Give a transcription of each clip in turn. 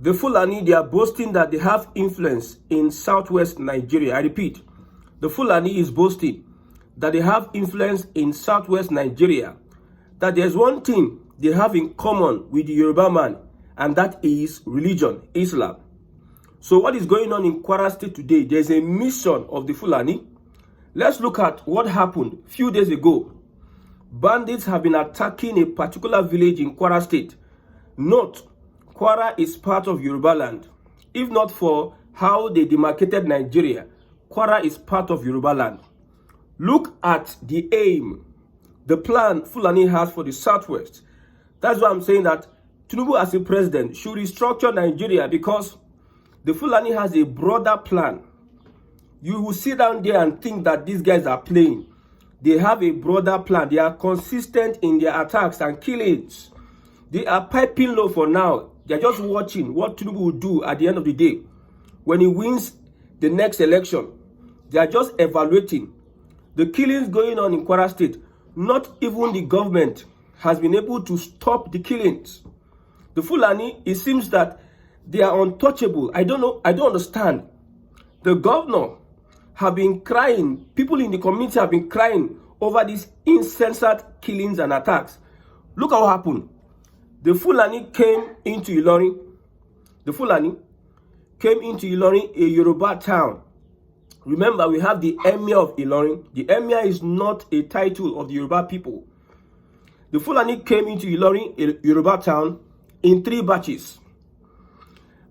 The Fulani, they are boasting that they have influence in southwest Nigeria. I repeat, the Fulani is boasting that they have influence in southwest Nigeria, that there's one thing they have in common with the Yoruba man, and that is religion, Islam. So what is going on in Kwara State today? There's a mission of the Fulani. Let's look at what happened a few days ago. Bandits have been attacking a particular village in Kwara State. Note, Kwara is part of Yoruba land. If not for how they demarcated Nigeria, Kwara is part of Yoruba land. Look at the aim, the plan Fulani has for the southwest. That's why I'm saying that Tinubu as a president should restructure Nigeria, because the Fulani has a broader plan. You will sit down there and think that these guys are playing. They have a broader plan. They are consistent in their attacks and killings. They are piping low for now. They are just watching what Tinubu will do at the end of the day. When he wins the next election, they are just evaluating the killings going on in Kwara State. Not even the government has been able to stop the killings. The Fulani, it seems that they are untouchable. I don't know. I don't understand. The governor have been crying. People in the community have been crying over these insensate killings and attacks. Look at what happened. The Fulani came into Ilorin. The Fulani came into Ilorin, a Yoruba town. Remember, we have the Emir of Ilorin. The Emir is not a title of the Yoruba people. The Fulani came into Ilorin, a Yoruba town, in 3 batches.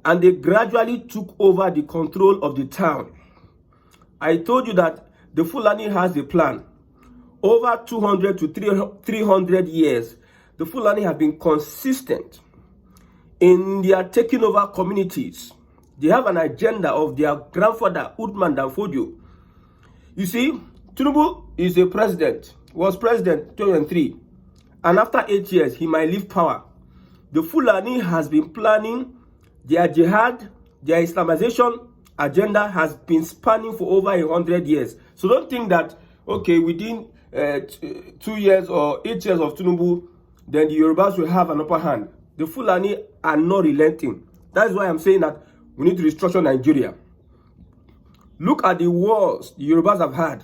And they gradually took over the control of the town. I told you that the Fulani has a plan. Over 200 to 300 years, the Fulani have been consistent in their taking over communities. They have an agenda of their grandfather, Uthman Danfodio. You see, Tinubu is a president, was president 2003, and after 8 years, he might leave power. The Fulani has been planning their jihad, their Islamization agenda has been spanning for over 100 years. So don't think that, okay, within 2 years or 8 years of Tinubu, then the Yorubas will have an upper hand. The Fulani are not relenting. That's why I'm saying that we need to restructure Nigeria. Look at the wars the Yorubas have had.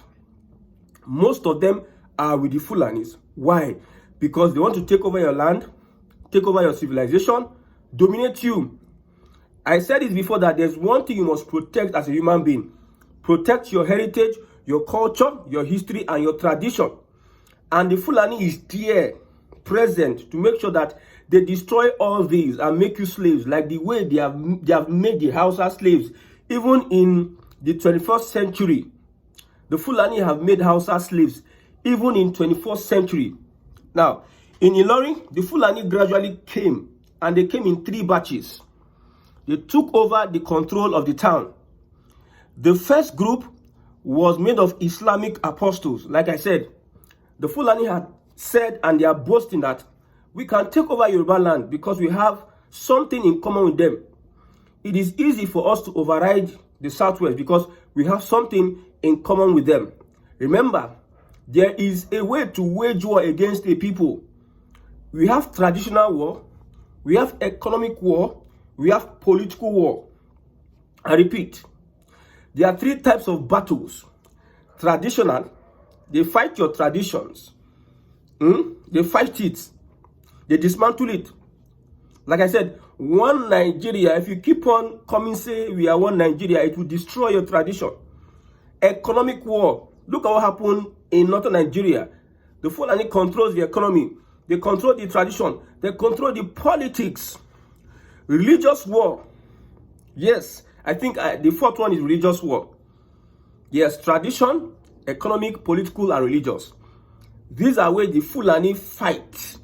Most of them are with the Fulanis. Why? Because they want to take over your land, take over your civilization, dominate you. I said it before that there's one thing you must protect as a human being. Protect your heritage, your culture, your history, and your tradition. And the Fulani is there, present, to make sure that they destroy all these and make you slaves, like the way they have made the Hausa slaves. Even in the 21st century, the Fulani have made Hausa slaves, even in 21st century. Now, in Ilorin, the Fulani gradually came, and they came in 3 batches. They took over the control of the town. The first group was made of Islamic apostles. Like I said, the Fulani had said, and they are boasting that we can take over Yoruba land because we have something in common with them. It is easy for us to override the Southwest because we have something in common with them. Remember, there is a way to wage war against a people. We have traditional war, we have economic war, we have political war. I repeat, there are 3 types of battles. Traditional, they fight your traditions. They fight it. They dismantle it. Like I said, one Nigeria, if you keep on coming say we are one Nigeria, it will destroy your tradition. Economic war. Look at what happened in northern Nigeria. The Fulani controls the economy. They control the tradition. They control the politics. Religious war. Yes, I think the 4th one is religious war. Yes, tradition, economic, political, and religious. These are where the Fulani fight.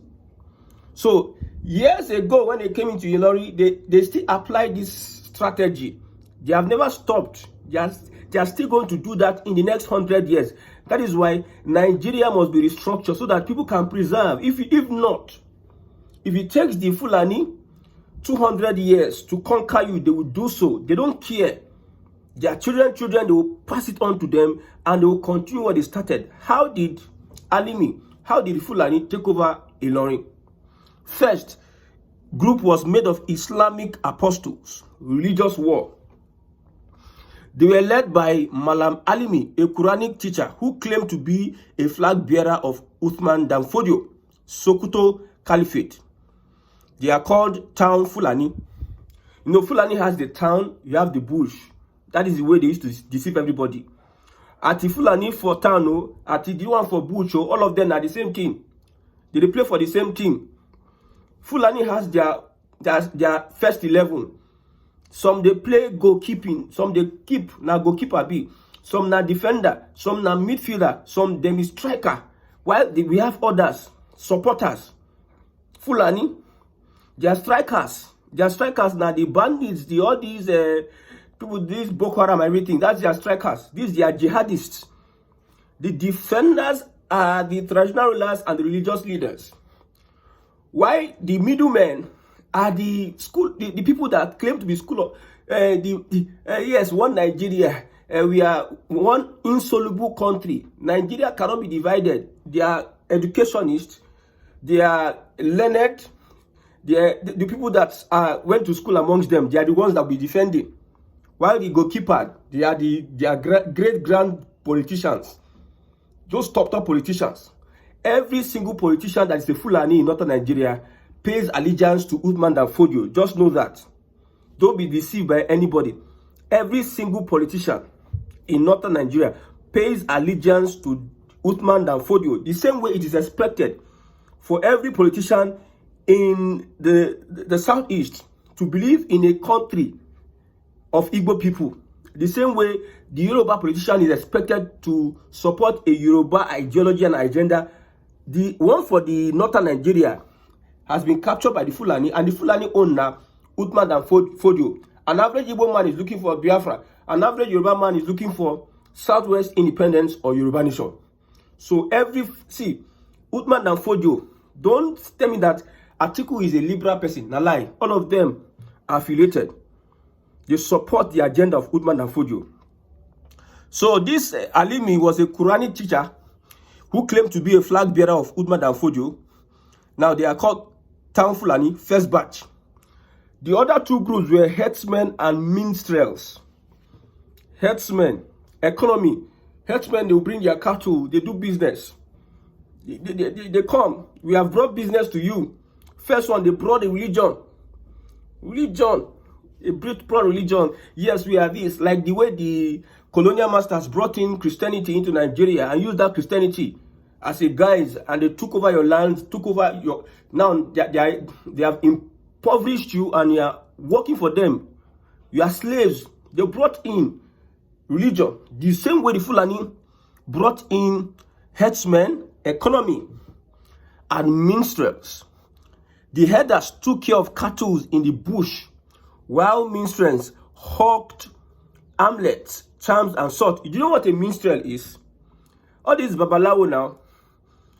So, years ago, when they came into Ilorin, they still applied this strategy. They have never stopped. They are still going to do that in the next 100 years. That is why Nigeria must be restructured so that people can preserve. If not, if it takes the Fulani 200 years to conquer you, they will do so. They don't care. Their children, they will pass it on to them, and they will continue what they started. How did Alimi, how did Fulani take over Ilorin? First, group was made of Islamic apostles, religious war. They were led by Malam Alimi, a Quranic teacher who claimed to be a flag bearer of Uthman Danfodio, Sokoto Caliphate. They are called town Fulani. You know, Fulani has the town, you have the bush. That is the way they used to deceive everybody. At the Fulani for town, at the one for bush, all of them are the same team. They play for the same team. Fulani has their first 11. Some they play goalkeeping, some they keep na goalkeeper be, some na defender, some na midfielder, some them is striker. While we have others, supporters. Fulani, their strikers now the bandits, all these people, these Boko Haram, everything. That's their strikers. These they are jihadists. The defenders are the traditional rulers and the religious leaders. Why the middlemen are the people that claim to be school of yes, one Nigeria. We are one insoluble country. Nigeria cannot be divided. They are educationists. They are learned. They are the people that went to school amongst them. They are the ones that will be defending. While the goalkeeper, they are great grand politicians. Those top politicians. Every single politician that is a Fulani in northern Nigeria pays allegiance to Uthman Danfodio. Just know that. Don't be deceived by anybody. Every single politician in northern Nigeria pays allegiance to Uthman Danfodio. The same way it is expected for every politician in the southeast to believe in a country of Igbo people. The same way the Yoruba politician is expected to support a Yoruba ideology and agenda. The one for the northern Nigeria has been captured by the Fulani, and the Fulani owner, Uthman Danfodio. An average Igbo man is looking for Biafra. An average Yoruba man is looking for Southwest independence or Yoruba nation. So Uthman Danfodio, don't tell me that Atiku is a liberal person. Na lie. All of them are affiliated. They support the agenda of Uthman Danfodio. So this Alimi was a Quranic teacher who claimed to be a flag bearer of Uthman Danfodio. Now they are called Town Fulani, first batch. The other two groups were herdsmen and minstrels. Herdsmen, economy. Herdsmen, they will bring their cattle, they do business. They come, we have brought business to you. First one, they brought a religion. They brought religion. Yes, we are this. Like the way the colonial masters brought in Christianity into Nigeria and used that Christianity as a guise, and they took over your land, took over your... Now, they have impoverished you and you are working for them. You are slaves. They brought in religion. The same way the Fulani brought in herdsmen, economy, and minstrels. The herders took care of cattle in the bush, while minstrels hawked amulets, charms, and salt. Do you know what a minstrel is? All these babalawo now,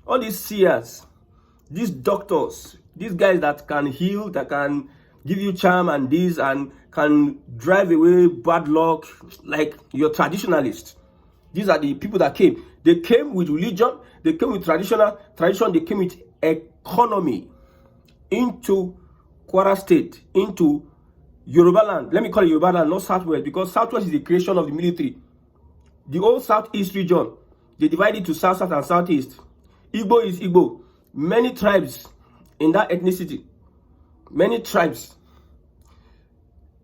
all these seers, these doctors, these guys that can heal, that can give you charm and this, and can drive away bad luck, like your traditionalists. These are the people that came. They came with religion, they came with tradition, they came with economy into Kwara State, into Yoruba land. Let me call it Yoruba land, not Southwest, because Southwest is the creation of the military. The old Southeast region, they divide it to South, South, and Southeast. Igbo is Igbo. Many tribes in that ethnicity. Many tribes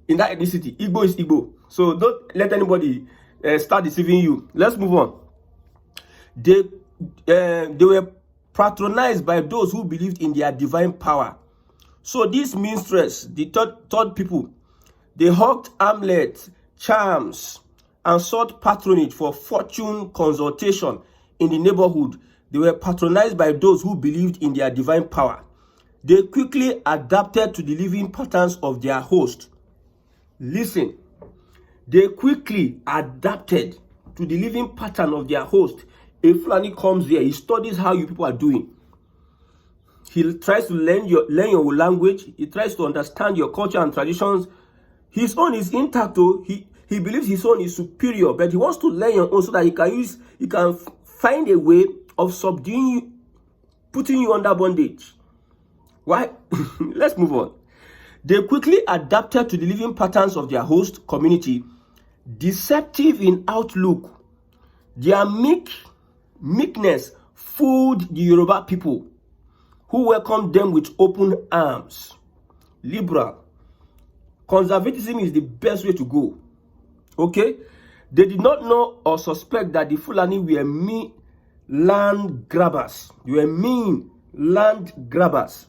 in that ethnicity. Igbo is Igbo. So don't let anybody start deceiving you. Let's move on. They were patronized by those who believed in their divine power. So these minstrels, the third people, they hawked amulets, charms, and sought patronage for fortune consultation in the neighborhood. They were patronized by those who believed in their divine power. They quickly adapted to the living patterns of their host. Listen, they quickly adapted to the living pattern of their host. A Fulani comes here, he studies how you people are doing. He tries to learn your language. He tries to understand your culture and traditions. His own is intact, though. He believes his own is superior, but he wants to learn your own so that he can find a way of subduing you, putting you under bondage. Why? Let's move on. They quickly adapted to the living patterns of their host community, deceptive in outlook. Their meekness fooled the Yoruba people, who welcomed them with open arms. Liberal. Conservatism is the best way to go. Okay? They did not know or suspect that the Fulani were mean land grabbers. They were mean land grabbers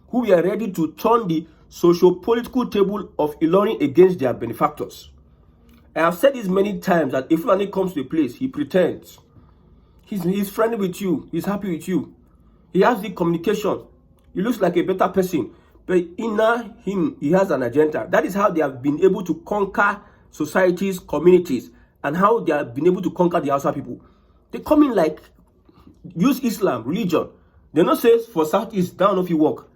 who were ready to turn the socio-political table of Ilorin against their benefactors. I have said this many times that if Fulani comes to a place, he pretends. He's friendly with you. He's happy with you. He has the communication. He looks like a better person. But inner him, he has an agenda. That is how they have been able to conquer societies, communities, and how they have been able to conquer the Hausa people. They come in like, use Islam, religion. They don't say for Southeast, down if you walk.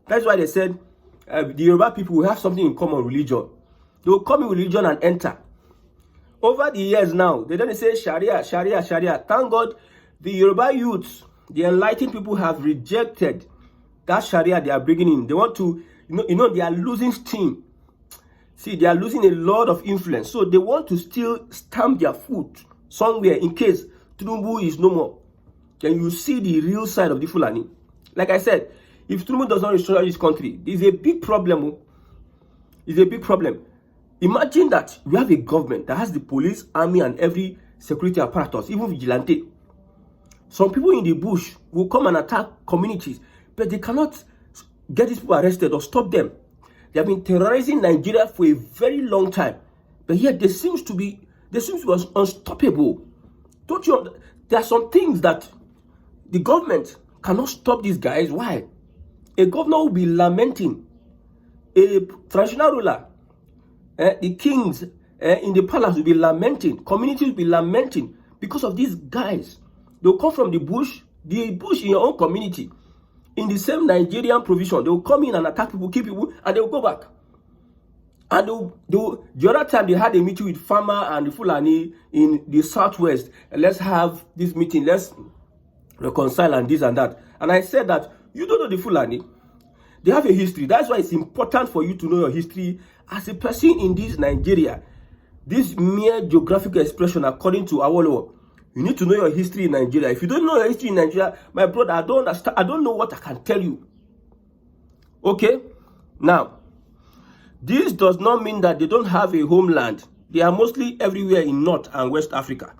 That's why they said the Yoruba people will have something in common, religion. They will come in religion and enter. Over the years now, they don't say Sharia, Sharia, Sharia. Thank God, the Yoruba youths, the enlightened people have rejected that Sharia they are bringing in. They want to, they are losing steam. See, they are losing a lot of influence. So they want to still stamp their foot somewhere in case Tinubu is no more. Then you see the real side of the Fulani. Like I said, if Tinubu does not restructure this country, it's a big problem. It's a big problem. Imagine that we have a government that has the police, army, and every security apparatus, even vigilante. Some people in the bush will come and attack communities, but they cannot get these people arrested or stop them. They have been terrorizing Nigeria for a very long time, but yet they seem to be unstoppable. Don't you? There are some things that the government cannot stop these guys. Why? A governor will be lamenting. A traditional ruler, the kings in the palace will be lamenting. Communities will be lamenting because of these guys. They'll come from the bush in your own community. In the same Nigerian provision, they will come in and attack people, kill people, and they will go back. And the other time they had a meeting with Farmer and the Fulani in the Southwest. Let's have this meeting, let's reconcile and this and that. And I said that you don't know the Fulani. They have a history. That's why it's important for you to know your history as a person in this Nigeria. This mere geographical expression, according to Awolowo, you need to know your history in Nigeria. If you don't know your history in Nigeria, my brother, I don't understand. I don't know what I can tell you. Okay? Now, this does not mean that they don't have a homeland. They are mostly everywhere in North and West Africa.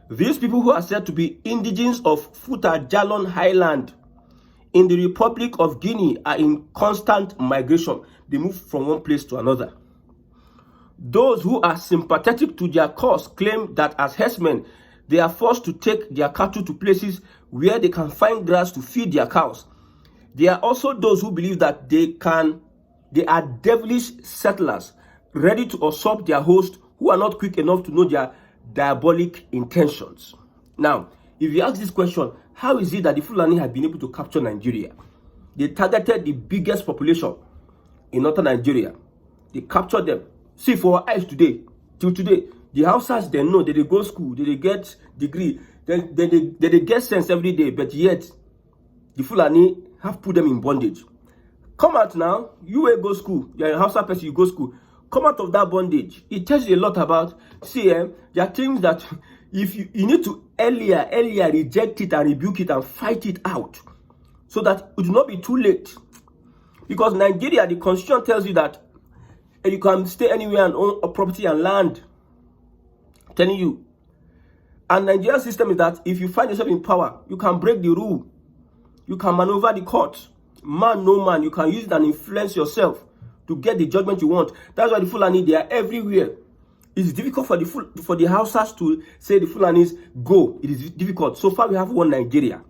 These people who are said to be indigenes of Futa Jalon Highland in the Republic of Guinea are in constant migration. They move from one place to another. Those who are sympathetic to their cause claim that as herdsmen, they are forced to take their cattle to places where they can find grass to feed their cows. There are also those who believe that they are devilish settlers, ready to usurp their host, who are not quick enough to know their diabolic intentions. Now, if you ask this question, how is it that the Fulani have been able to capture Nigeria? They targeted the biggest population in northern Nigeria. They captured them. See, for our eyes today, till today, the Hausas, they know that they go school, that they get degree, they get sense every day, but yet the Fulani have put them in bondage. Come out now, you will go school, you're a Hausa person, you go school. Come out of that bondage. It tells you a lot about, there are things that if you need to earlier reject it and rebuke it and fight it out, so that it will not be too late. Because Nigeria, the constitution tells you that you can stay anywhere and own a property and land. I'm telling you. And Nigerian system is that if you find yourself in power, you can break the rule. You can maneuver the court. Man, no man. You can use it and influence yourself to get the judgment you want. That's why the Fulani, they are everywhere. It's difficult for the Hausas to say the Fulanis go. It is difficult. So far, we have one Nigeria.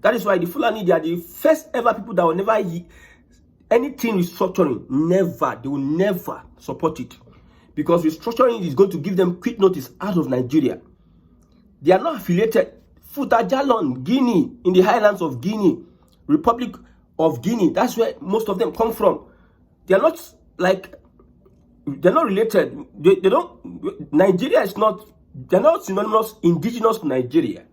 That is why the Fulani, they are the first ever people that will never anything restructuring. Never. They will never support it. Because restructuring is going to give them quick notice out of Nigeria. They are not affiliated. Futa Jalon, Guinea, in the highlands of Guinea, Republic of Guinea. That's where most of them come from. They are not like, they're not related. They don't, Nigeria is not, they're not synonymous, indigenous to Nigeria.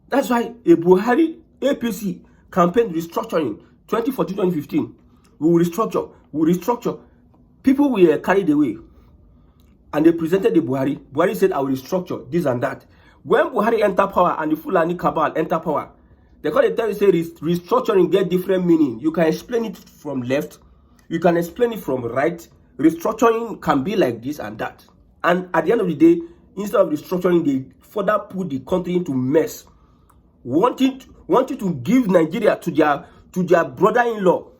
That's why a Buhari APC campaign restructuring 2014-2015 We will restructure. We will restructure. People were carried away. And they presented the Buhari. Buhari said, I will restructure this and that. When Buhari entered power and the Fulani cabal enter power, they call it, say restructuring get different meaning. You can explain it from left. You can explain it from right. Restructuring can be like this and that. And at the end of the day, instead of restructuring, they further put the country into mess. Wanting to give Nigeria to their brother-in-law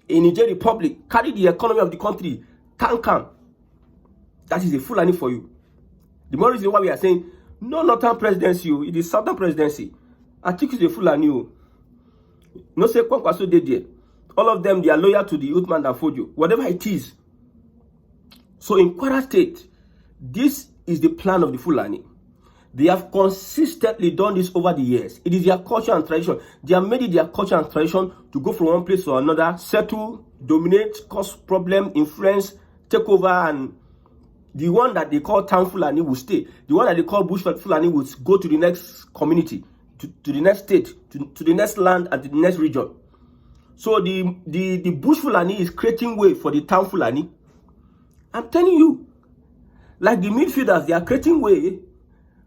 in Niger Republic, carry the economy of the country, tank am. That is a Fulani for you. The more reason why we are saying, no northern presidency, it is southern presidency. I think it's a Fulani. No say Kwankwaso did there. All of them, they are loyal to the Uthman and Fodio, whatever it is. So in Kwara State, this is the plan of the Fulani. They have consistently done this over the years. It is their culture and tradition. They have made it their culture and tradition to go from one place to another, settle, dominate, cause problem, influence, take over, and the one that they call town Fulani will stay. The one that they call bush Fulani will go to the next community, to the next state, to the next land, and to the next region. So the bush Fulani is creating way for the town Fulani. I'm telling you, like the midfielders, they are creating way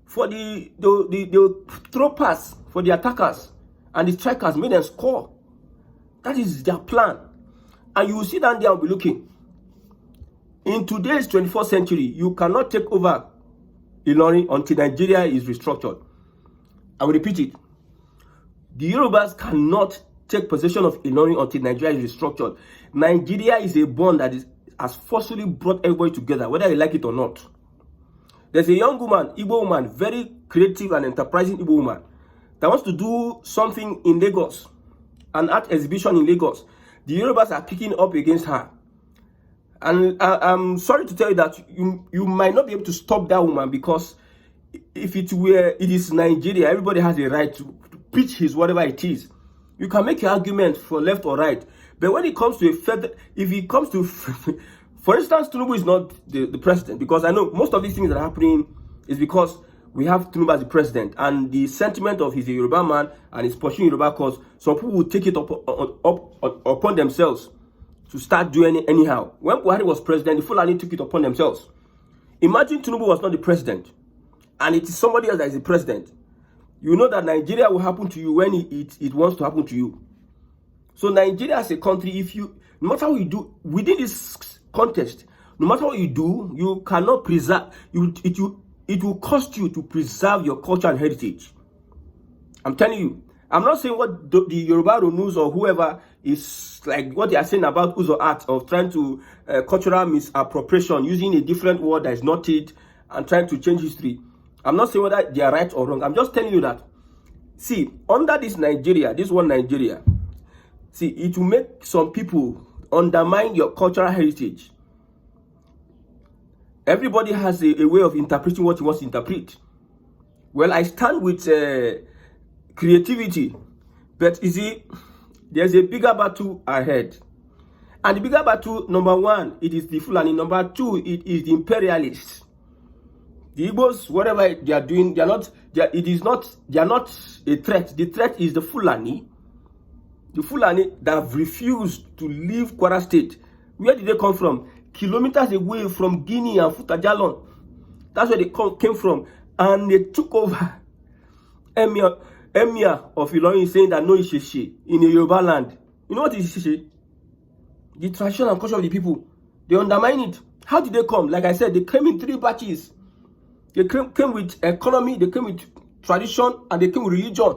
for the throw pass for the attackers, and the strikers made them score. That is their plan. And you will sit down there and be looking. In today's 21st century, you cannot take over Ilorin until Nigeria is restructured. I will repeat it. The Yorubas cannot take possession of Ilorin until Nigeria is restructured. Nigeria is a bond that has forcefully brought everybody together, whether you like it or not. There's a young woman, Igbo woman, very creative and enterprising Igbo woman, that wants to do something in Lagos, an art exhibition in Lagos. The Yorubas are picking up against her. And I'm sorry to tell you that you might not be able to stop that woman, because if it is Nigeria, everybody has a right to pitch his whatever it is. You can make your argument for left or right. But when it comes to for instance, Tinubu is not the president, because I know most of these things that are happening is because we have Tinubu as the president, and the sentiment of he's a Yoruba man and he's pursuing Yoruba cause, some people will take it upon themselves to start doing it anyhow. When Buhari was president, the Fulani took it upon themselves. Imagine Tinubu was not the president, and it is somebody else that is the president. You know that Nigeria will happen to you when it wants to happen to you. So Nigeria as a country, no matter what you do within this contest, no matter what you do, you cannot preserve. It will cost you to preserve your culture and heritage. I'm telling you. I'm not saying what the Yoruba news or whoever is like what they are saying about Uzo art of trying to cultural misappropriation, using a different word that is not it and trying to change history. I'm not saying whether they are right or wrong. I'm just telling you that, see, under this Nigeria, this one Nigeria, see, it will make some people undermine your cultural heritage. Everybody has a way of interpreting what he wants to interpret. Well, I stand with creativity, but you see, there's a bigger battle ahead. And the bigger battle, number one, it is the Fulani. Number two, it is the imperialists. The Igbos, whatever they are doing, they are not a threat. The threat is the Fulani. The Fulani that have refused to leave Kwara State. Where did they come from? Kilometers away from Guinea and Futajalon. That's where they came from. And they took over. Emir of Ilorin saying that no Isheshe in a Yoruba land. You know what is Isheshe? The tradition and culture of the people. They undermine it. How did they come? Like I said, they came in 3 batches. They came with economy, they came with tradition, and they came with religion.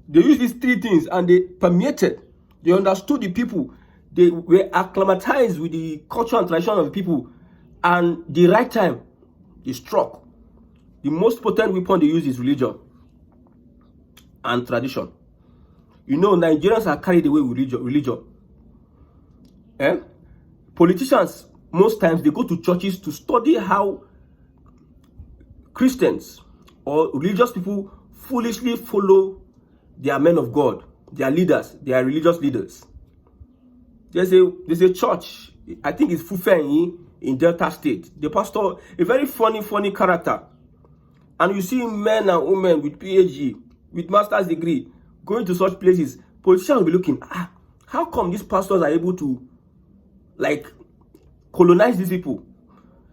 They used these 3 things and they permeated. They understood the people. They were acclimatized with the culture and tradition of the people. And the right time, they struck. The most potent weapon they use is religion and tradition. You know, Nigerians are carried away with religion. Politicians, most times, they go to churches to study how Christians or religious people foolishly follow their men of God, their leaders, their religious leaders. There's a church, I think it's Fufenyi in Delta State. The pastor, a very funny character. And you see men and women with PhD, with master's degree, going to such places. Politicians will be looking, How come these pastors are able to, like, colonize these people?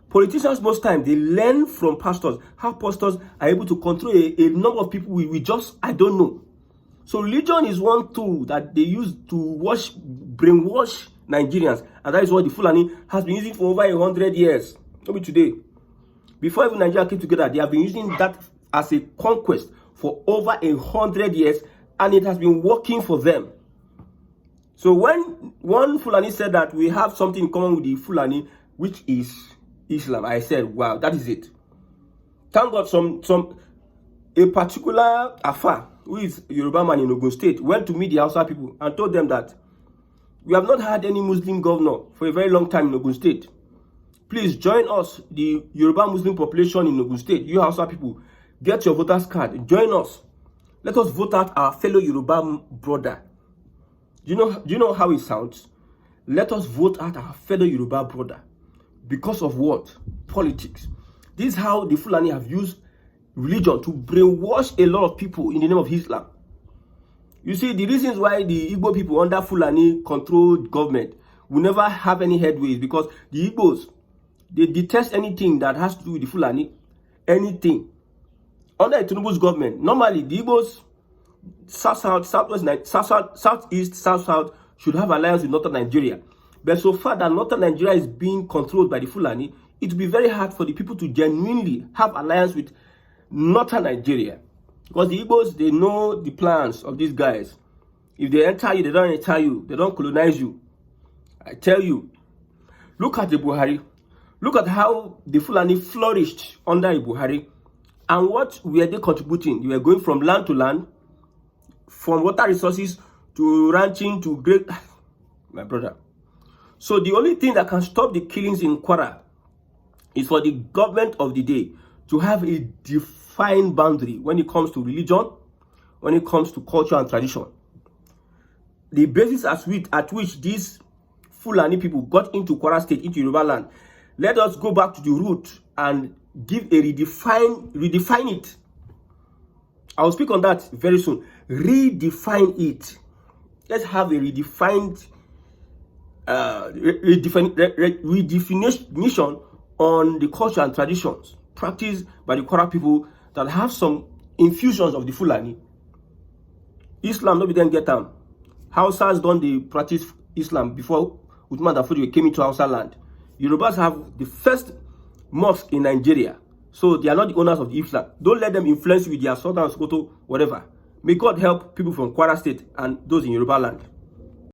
Politicians, most time, they learn from pastors, how pastors are able to control a number of people we just, I don't know. So religion is one tool that they use to brainwash Nigerians. And that is what the Fulani has been using for over 100 years. Maybe today. Before even Nigeria came together, they have been using that as a conquest for over 100 years. And it has been working for them. So when one Fulani said that we have something in common with the Fulani, which is Islam, I said, wow, that is it. Thank God a particular Afa, who is a Yoruba man in Ogun State, went to meet the Hausa people and told them that we have not had any Muslim governor for a very long time in Ogun State. Please join us, the Yoruba Muslim population in Ogun State. You Hausa people, get your voters card, join us. Let us vote out our fellow Yoruba brother. Do you know how it sounds? Let us vote out our fellow Yoruba brother. Because of what? Politics. This is how the Fulani have used religion to brainwash a lot of people in the name of Islam. You see, the reasons why the Igbo people under Fulani controlled government will never have any headway is because the Igbos, they detest anything that has to do with the Fulani. Anything. Under Tinubu'S government, normally the Igbos, South-South, Southwest, South-East, South-South should have alliance with Northern Nigeria. But so far that Northern Nigeria is being controlled by the Fulani, it will be very hard for the people to genuinely have alliance with Northern Nigeria. Because the Igbos, they know the plans of these guys. If they enter you, they don't enter you. They don't colonize you. I tell you. Look at the Buhari. Look at how the Fulani flourished under the Buhari. And what were they contributing? They were going from land to land, from water resources to ranching to great... My brother. So the only thing that can stop the killings in Kwara is for the government of the day to have a defined boundary when it comes to religion, when it comes to culture and tradition. The basis at which these Fulani people got into Kwara State, into Yoruba land, let us go back to the root and give a redefine it. I will speak on that very soon. Redefine it. Let's have a redefinition on the culture and traditions practiced by the Kwara people that have some infusions of the Fulani. Islam, nobody then get them. Hausas don't they practice Islam before Uthman Danfodio came into Hausa land. Yorubas have the first mosque in Nigeria. So they are not the owners of the Islam. Don't let them influence you with their Sultan, Sokoto, whatever. May God help people from Kwara State and those in Yoruba land.